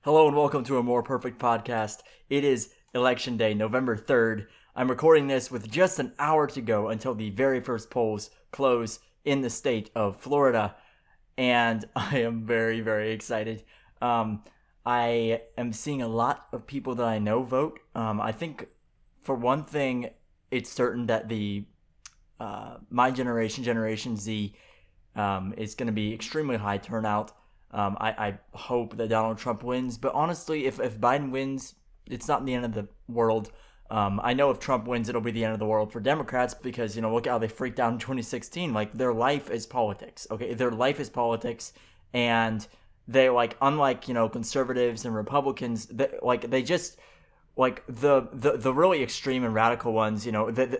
Hello and welcome to a More Perfect podcast. It is Election Day, November 3rd. I'm recording this with just an hour to go until the very first polls close in the state of Florida, and I am very, very excited. I am seeing a lot of people that I know vote. I think, for one thing, it's certain that the my generation, Generation Z, is going to be extremely high turnout. I hope that Donald Trump wins, but honestly, if Biden wins, it's not the end of the world. I know if Trump wins, it'll be the end of the world for Democrats because, look at how they freaked out in 2016. Like, their life is politics, okay? Their life is politics, and they, unlike, conservatives and Republicans, they just, the really extreme and radical ones,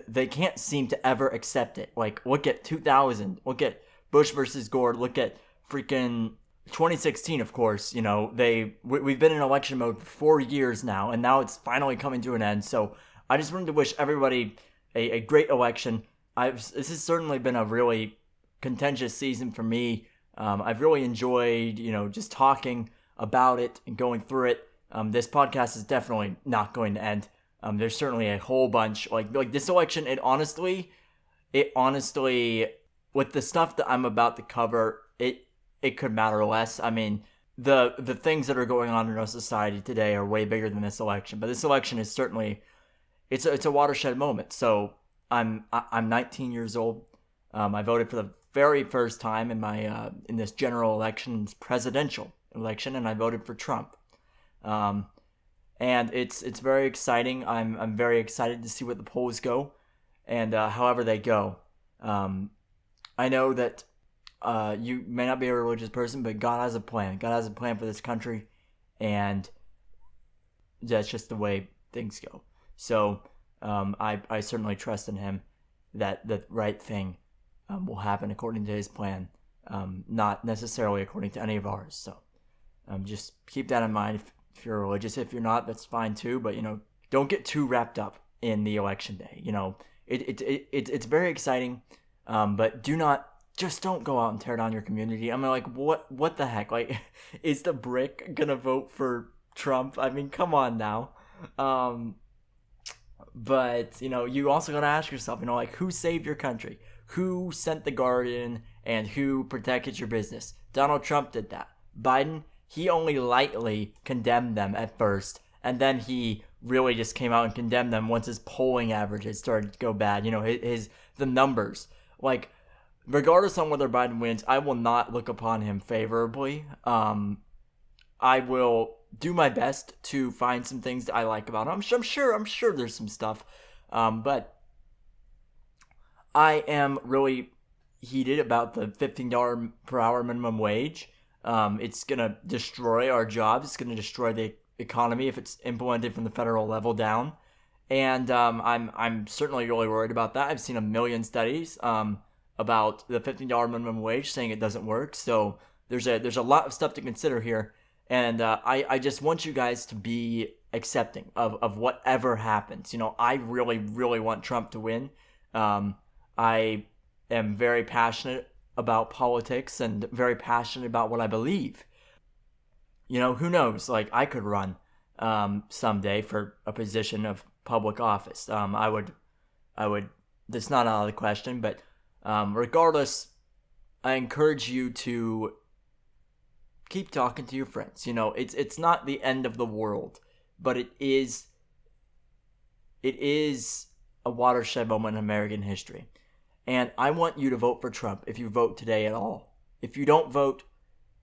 they can't seem to ever accept it. Like, look at 2000, look at Bush versus Gore, look at freaking 2016, of course. We've been in election mode for 4 years now, and now it's finally coming to an end. So I just wanted to wish everybody a great election. This has certainly been a really contentious season for me. I've really enjoyed, just talking about it and going through it. This podcast is definitely not going to end. There's certainly a whole bunch like this election. It honestly, with the stuff that I'm about to cover, it could matter less. I mean, the things that are going on in our society today are way bigger than this election. But this election is certainly it's a watershed moment. So I'm 19 years old. I voted for the very first time in my in this general election, presidential election, and I voted for Trump. And it's very exciting. I'm very excited to see what the polls go, and however they go. I know that you may not be a religious person, but God has a plan. God has a plan for this country, and that's just the way things go. So I certainly trust in Him that the right thing will happen according to His plan, not necessarily according to any of ours. So just keep that in mind if you're religious. If you're not, that's fine too. But don't get too wrapped up in the election day. It's very exciting, but don't go out and tear down your community. I mean, what the heck? Like, is the brick gonna vote for Trump? I mean, come on now. But, you also gotta ask yourself, who saved your country? Who sent the Guardian and who protected your business? Donald Trump did that. Biden, he only lightly condemned them at first, and then he really just came out and condemned them once his polling averages started to go bad. The numbers. Regardless on whether Biden wins, I will not look upon him favorably. I will do my best to find some things that I like about him. I'm sure there's some stuff, but I am really heated about the $15 per hour minimum wage. It's gonna destroy our jobs. It's gonna destroy the economy if it's implemented from the federal level down, and I'm certainly really worried about that. I've seen a million studies about the $15 minimum wage saying it doesn't work. So there's a lot of stuff to consider here, and I just want you guys to be accepting of whatever happens. I really, really want Trump to win. I am very passionate about politics and very passionate about what I believe. Who knows? I could run someday for a position of public office. I would. That's not out of the question, but regardless, I encourage you to keep talking to your friends. It's not the end of the world, but it is a watershed moment in American history. And I want you to vote for Trump if you vote today at all. If you don't vote,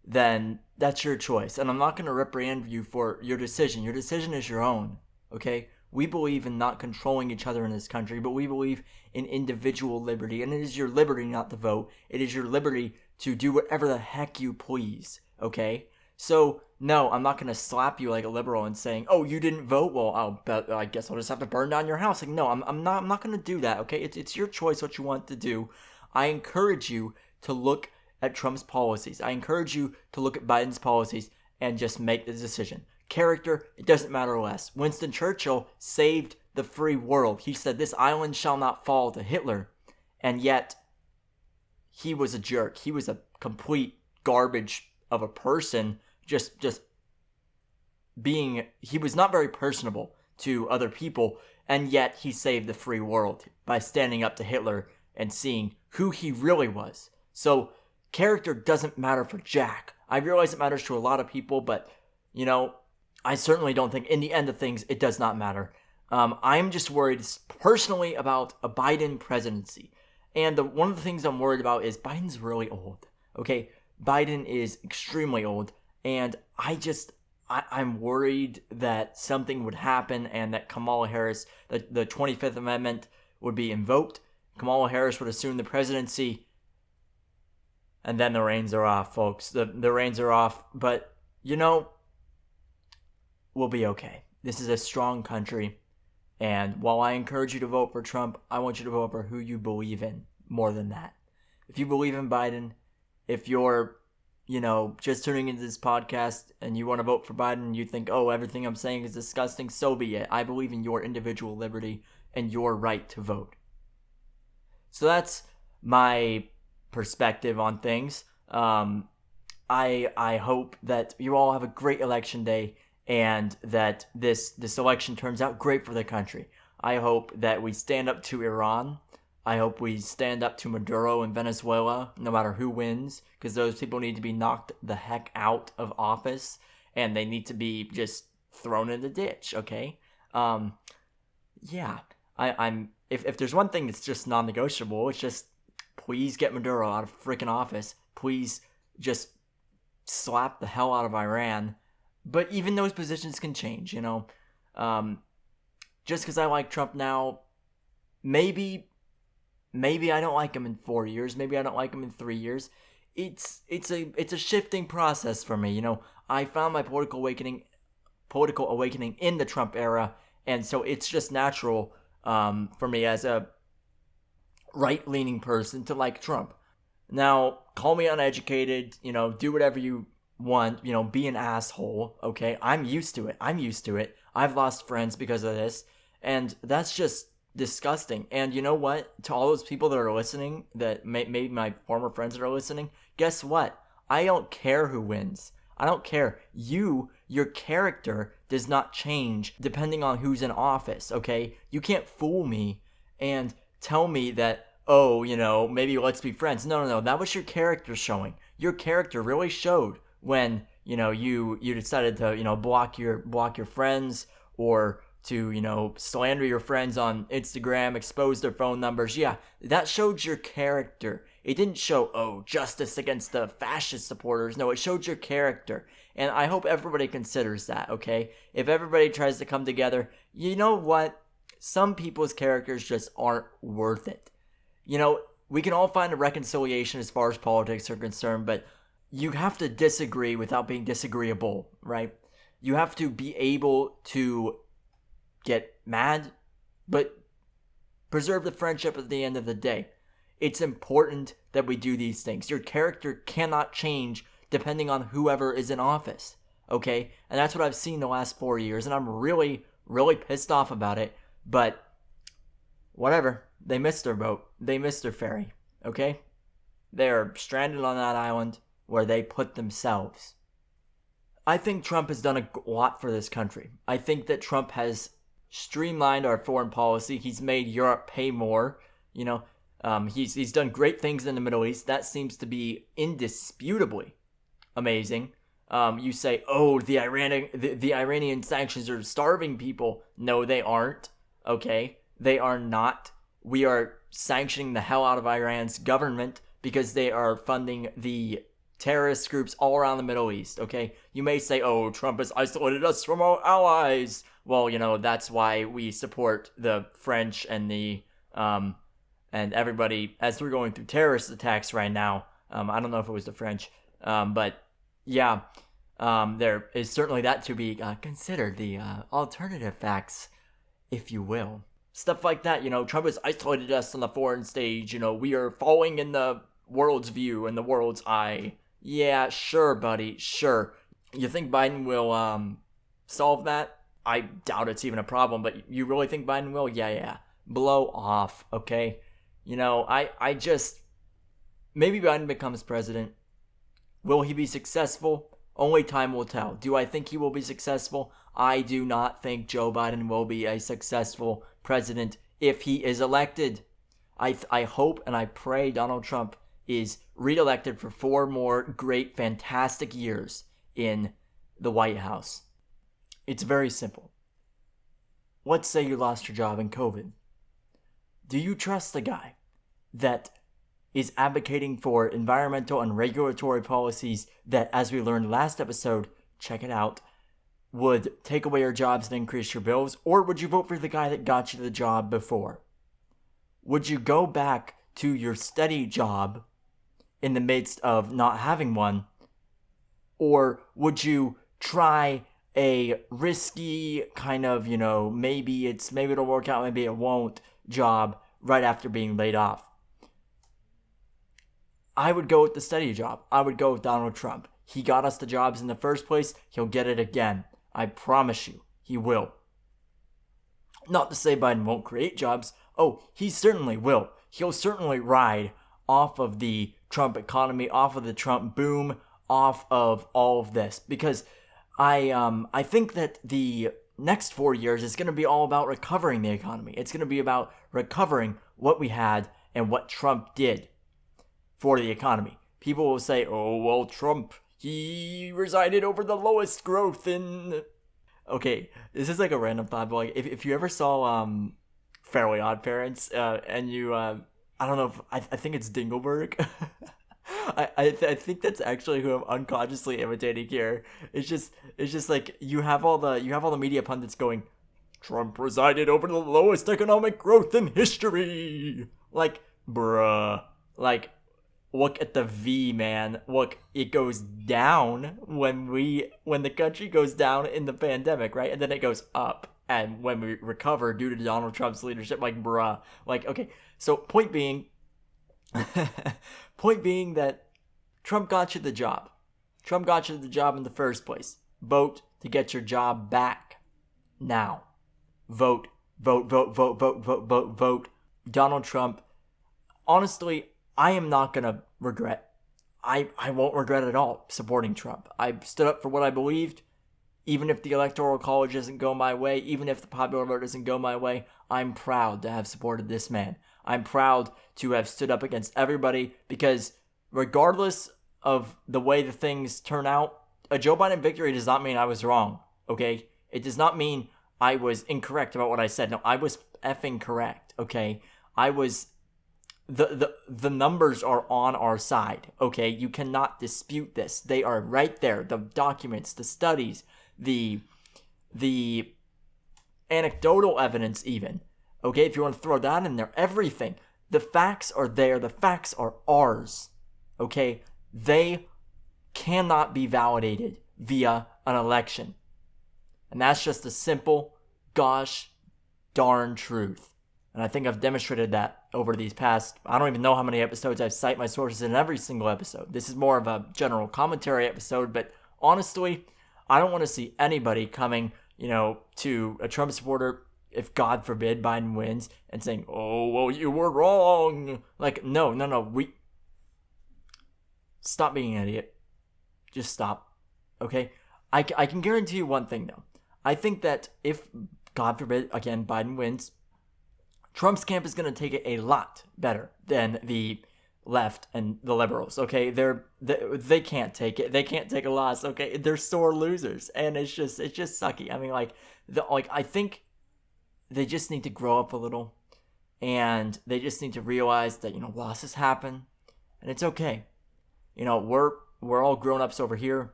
then that's your choice. And I'm not going to reprehend you for your decision. Your decision is your own, okay? We believe in not controlling each other in this country, but we believe in individual liberty. And it is your liberty not to vote. It is your liberty to do whatever the heck you please, okay? So, no, I'm not going to slap you like a liberal and saying, oh, you didn't vote? Well, I guess I'll just have to burn down your house. No, I'm not going to do that, okay? It's your choice what you want to do. I encourage you to look at Trump's policies. I encourage you to look at Biden's policies and just make the decision. Character, it doesn't matter less. Winston Churchill saved the free world. He said, this island shall not fall to Hitler. And yet, he was a jerk. He was a complete garbage of a person. Just he was not very personable to other people, and yet he saved the free world by standing up to Hitler and seeing who he really was. So character doesn't matter for Jack. I realize it matters to a lot of people, but, I certainly don't think in the end of things it does not matter. I'm just worried personally about a Biden presidency. And one of the things I'm worried about is Biden's really old. Okay, Biden is extremely old, and I'm worried that something would happen and that Kamala Harris, the 25th Amendment would be invoked. Kamala Harris would assume the presidency, and then the reins are off, folks. The reins are off, but, we'll be okay. This is a strong country. And while I encourage you to vote for Trump, I want you to vote for who you believe in more than that. If you believe in Biden, if you're, just tuning into this podcast and you want to vote for Biden and you think, oh, everything I'm saying is disgusting, so be it. I believe in your individual liberty and your right to vote. So that's my perspective on things. I hope that you all have a great election day, and that this election turns out great for the country. I hope that we stand up to Iran. I hope we stand up to Maduro in Venezuela, no matter who wins, because those people need to be knocked the heck out of office, and they need to be just thrown in the ditch, okay? If there's one thing that's just non-negotiable, it's just please get Maduro out of freaking office. Please just slap the hell out of Iran. But even those positions can change, just because I like Trump now, maybe I don't like him in 4 years. Maybe I don't like him in 3 years. It's a shifting process for me. I found my political awakening in the Trump era, and so it's just natural for me as a right-leaning person to like Trump. Now, call me uneducated. Do whatever you want, be an asshole, okay? I'm used to it. I've lost friends because of this, and that's just disgusting. And you know what? To all those people that are listening, that maybe my former friends that are listening, guess what? I don't care who wins. I don't care. Your character does not change depending on who's in office, okay? You can't fool me and tell me that, oh, maybe let's be friends. No. That was your character showing. Your character really showed when you decided to block your friends, or to slander your friends on Instagram, expose their phone numbers. Yeah, that showed your character. It didn't show justice against the fascist supporters. No, it showed your character, and I hope everybody considers that. Okay, if everybody tries to come together, you know what? Some people's characters just aren't worth it. We can all find a reconciliation as far as politics are concerned, but you have to disagree without being disagreeable, right? You have to be able to get mad, but preserve the friendship at the end of the day. It's important that we do these things. Your character cannot change depending on whoever is in office, okay? And that's what I've seen the last 4 years, and I'm really, really pissed off about it, but whatever. They missed their boat. They missed their ferry, okay? They're stranded on that island where they put themselves. I think Trump has done a lot for this country. I think that Trump has streamlined our foreign policy. He's made Europe pay more. He's done great things in the Middle East. That seems to be indisputably amazing. You say, oh, the Iranian sanctions are starving people. No, they aren't. Okay, they are not. We are sanctioning the hell out of Iran's government because they are funding the terrorist groups all around the Middle East, okay? You may say, oh, Trump has isolated us from our allies. Well, that's why we support the French and and everybody as we're going through terrorist attacks right now. I don't know if it was the French, but yeah, there is certainly that to be considered, the alternative facts, if you will. Stuff like that, Trump has isolated us on the foreign stage, we are falling in the world's view and the world's eye. Yeah, sure, buddy, sure. You think Biden will solve that? I doubt it's even a problem, but you really think Biden will? Yeah. Blow off, okay? I just... Maybe Biden becomes president. Will he be successful? Only time will tell. Do I think he will be successful? I do not think Joe Biden will be a successful president if he is elected. I hope and I pray Donald Trump is reelected for 4 more great, fantastic years in the White House. It's very simple. Let's say you lost your job in COVID. Do you trust the guy that is advocating for environmental and regulatory policies that, as we learned last episode, check it out, would take away your jobs and increase your bills? Or would you vote for the guy that got you the job before? Would you go back to your steady job in the midst of not having one? Or would you try a risky kind of, maybe it'll work out, maybe it won't job right after being laid off? I would go with the steady job. I would go with Donald Trump. He got us the jobs in the first place. He'll get it again. I promise you, he will. Not to say Biden won't create jobs. Oh, he certainly will. He'll certainly ride off of the Trump economy, off of the Trump boom, off of all of this. Because I think that the next 4 years is going to be all about recovering the economy. It's going to be about recovering what we had and what Trump did for the economy. People will say, oh, well, Trump, he resided over the lowest growth in... Okay, this is like a random thought, but like if you ever saw Fairly Odd Parents, and you, I don't know if, I think it's Dingleberg. I think that's actually who I'm unconsciously imitating here. It's just like you have all the media pundits going, Trump resided over the lowest economic growth in history. Like, bruh, like, look at the V, man. Look, it goes down when the country goes down in the pandemic, right? And then it goes up. And when we recover due to Donald Trump's leadership, like, bruh. Like, okay. So, point being that Trump got you the job. Trump got you the job in the first place. Vote to get your job back. Now. Vote. Donald Trump. Honestly, I am not going to regret. I won't regret at all supporting Trump. I stood up for what I believed. Even if the Electoral College doesn't go my way, even if the popular vote doesn't go my way, I'm proud to have supported this man. I'm proud to have stood up against everybody because regardless of the way the things turn out, a Joe Biden victory does not mean I was wrong, okay? It does not mean I was incorrect about what I said. No, I was effing correct, okay? I was... The numbers are on our side, okay? You cannot dispute this. They are right there. The documents, the studies, the anecdotal evidence even, okay? If you want to throw that in there, everything. The facts are there. The facts are ours, okay? They cannot be validated via an election. And that's just a simple, gosh darn truth. And I think I've demonstrated that over these past, I don't even know how many episodes I've cite my sources in every single episode. This is more of a general commentary episode, but honestly, I don't want to see anybody coming, to a Trump supporter, if God forbid Biden wins, and saying, oh, well, you were wrong. Like, no, stop being an idiot. Just stop, okay? I can guarantee you one thing, though. I think that if, God forbid, again, Biden wins, Trump's camp is going to take it a lot better than the left and the liberals, okay? They can't take it. They can't take a loss, okay? They're sore losers, and it's just sucky. I mean, I think they just need to grow up a little, and they just need to realize that, losses happen, and it's okay. We're all grown-ups over here,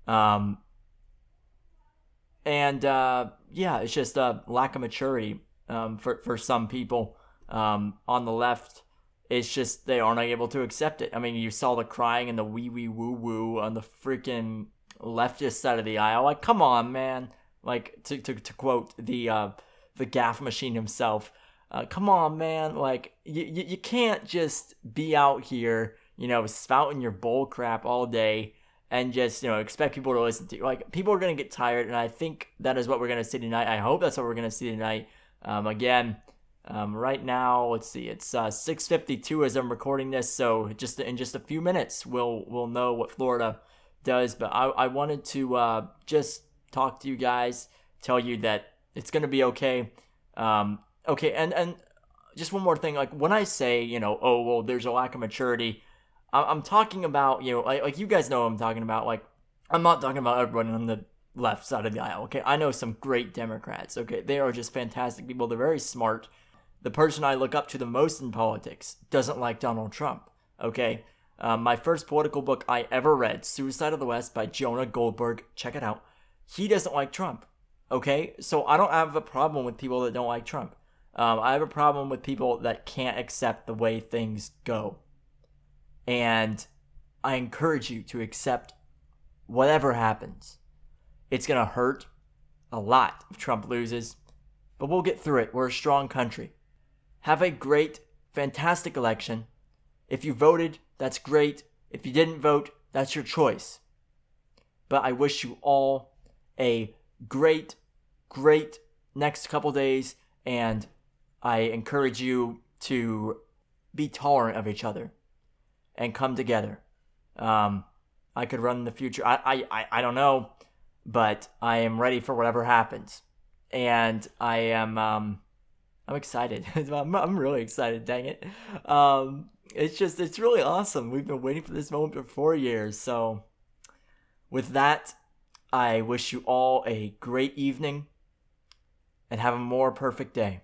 yeah, it's just a lack of maturity. For some people on the left, it's just they aren't able to accept it. I mean, you saw the crying and the wee woo woo on the freaking leftist side of the aisle. Like, come on, man. Like, to quote the gaff machine himself, come on, man. Like, you can't just be out here, spouting your bull crap all day and just, expect people to listen to you. Like, people are going to get tired, and I think that is what we're going to see tonight. I hope that's what we're going to see tonight. Right now, let's see, it's 6:52 as I'm recording this, so in just a few minutes, we'll know what Florida does. But I wanted to just talk to you guys, tell you that it's going to be okay. Okay, and just one more thing. Like, when I say, oh, well, there's a lack of maturity, I'm talking about, like you guys know what I'm talking about. Like, I'm not talking about everyone on the left side of the aisle, okay? I know some great Democrats, okay? They are just fantastic people. They're very smart. The person I look up to the most in politics doesn't like Donald Trump, okay? My first political book I ever read, Suicide of the West by Jonah Goldberg, check it out. He doesn't like Trump, okay? So I don't have a problem with people that don't like Trump. I have a problem with people that can't accept the way things go. And I encourage you to accept whatever happens. It's going to hurt a lot if Trump loses, but we'll get through it. We're a strong country. Have a great, fantastic election. If you voted, that's great. If you didn't vote, that's your choice. But I wish you all a great, great next couple days, and I encourage you to be tolerant of each other and come together. I could run in the future. I don't know, but I am ready for whatever happens, and I'm excited. I'm really excited. Dang it! It's really awesome. We've been waiting for this moment for 4 years. So, with that, I wish you all a great evening and have a more perfect day.